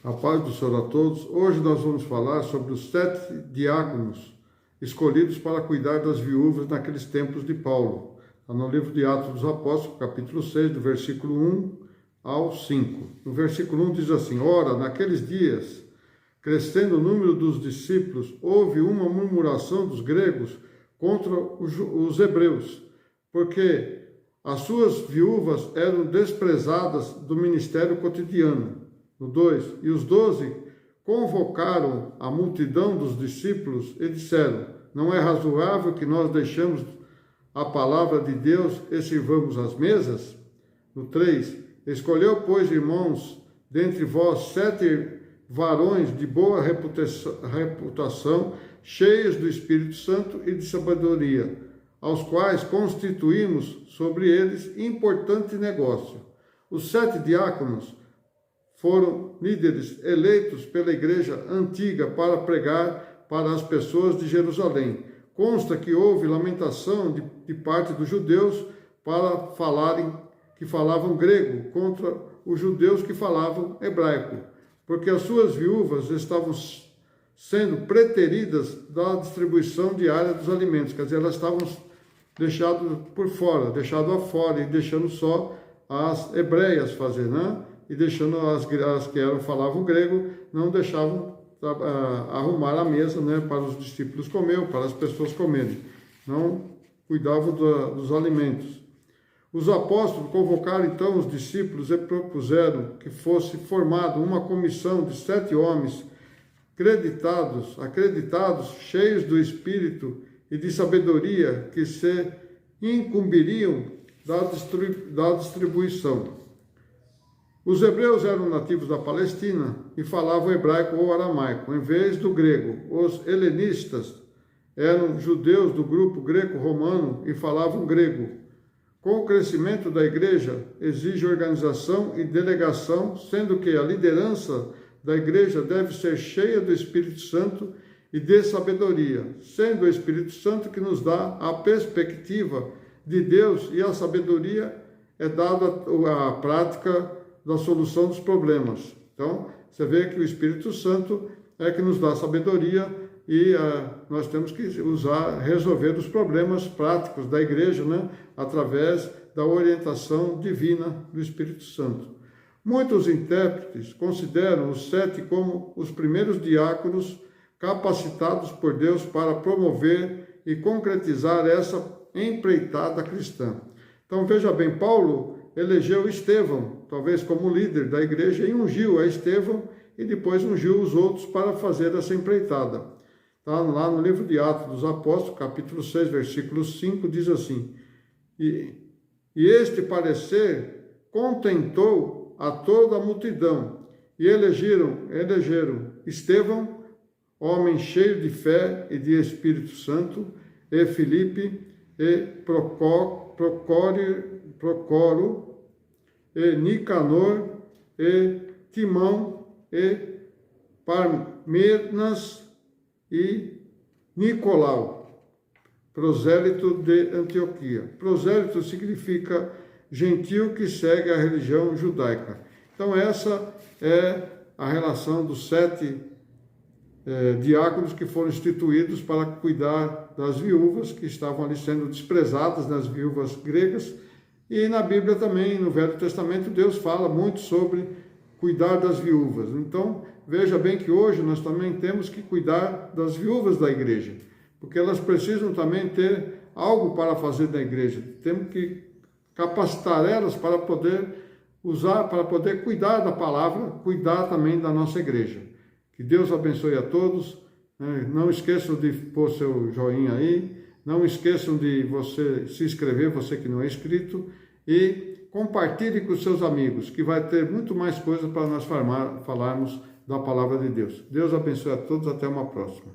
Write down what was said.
A paz do Senhor a todos. Hoje nós vamos falar sobre os 7 diáconos escolhidos para cuidar das viúvas naqueles tempos de Paulo. Está no livro de Atos dos Apóstolos, capítulo 6, do versículo 1 ao 5. No versículo 1 diz assim: Ora, naqueles dias, crescendo o número dos discípulos, houve uma murmuração dos gregos contra os hebreus, porque as suas viúvas eram desprezadas do ministério cotidiano. No 2, e os 12 convocaram a multidão dos discípulos e disseram: não é razoável que nós deixemos a palavra de Deus e sirvamos as mesas? No 3, escolheu, pois, irmãos, dentre vós 7 varões de boa reputação, cheios do Espírito Santo e de sabedoria, aos quais constituímos sobre eles importante negócio. Os 7 diáconos foram líderes eleitos pela igreja antiga para pregar para as pessoas de Jerusalém. Consta que houve lamentação de parte dos judeus para que falavam grego contra os judeus que falavam hebraico, porque as suas viúvas estavam sendo preteridas da distribuição diária dos alimentos, quer dizer, elas estavam deixadas por fora, deixadas afora e deixando só as hebreias fazer, né? E deixando as que falavam grego, não deixavam arrumar a mesa, né, para os discípulos comerem, para as pessoas comerem. Não cuidavam dos alimentos. Os apóstolos convocaram então os discípulos e propuseram que fosse formada uma comissão de 7 homens acreditados, cheios do Espírito e de sabedoria, que se incumbiriam da distribuição. Os hebreus eram nativos da Palestina e falavam hebraico ou aramaico, em vez do grego. Os helenistas eram judeus do grupo greco-romano e falavam grego. Com o crescimento da igreja, exige organização e delegação, sendo que a liderança da igreja deve ser cheia do Espírito Santo e de sabedoria, sendo o Espírito Santo que nos dá a perspectiva de Deus, e a sabedoria é dada à prática da solução dos problemas. Então, você vê que o Espírito Santo é que nos dá sabedoria e nós temos que resolver os problemas práticos da igreja, né, através da orientação divina do Espírito Santo. Muitos intérpretes consideram os 7 como os primeiros diáconos capacitados por Deus para promover e concretizar essa empreitada cristã. Então, veja bem, Paulo elegeu Estevão, talvez como líder da igreja, e ungiu a Estevão e depois ungiu os outros para fazer essa empreitada. Tá? Lá no livro de Atos dos Apóstolos, capítulo 6, versículo 5, diz assim: E este parecer contentou a toda a multidão, e elegeram Estevão, homem cheio de fé e de Espírito Santo, e Filipe, e Procoro, e Nicanor, e Timão, e Parmenas, e Nicolau, prosélito de Antioquia. Prosélito significa gentil que segue a religião judaica. Então essa é a relação dos 7 diáconos que foram instituídos para cuidar das viúvas que estavam ali sendo desprezadas, nas viúvas gregas. E na Bíblia também, no Velho Testamento, Deus fala muito sobre cuidar das viúvas. Então, veja bem que hoje nós também temos que cuidar das viúvas da igreja, porque elas precisam também ter algo para fazer na igreja. Temos que capacitar elas para poder usar, para poder cuidar da palavra, cuidar também da nossa igreja. Que Deus abençoe a todos. Não esqueçam de pôr seu joinha aí. Não esqueçam de você se inscrever, você que não é inscrito. E compartilhe com seus amigos, que vai ter muito mais coisa para nós falarmos da palavra de Deus. Deus abençoe a todos. Até uma próxima.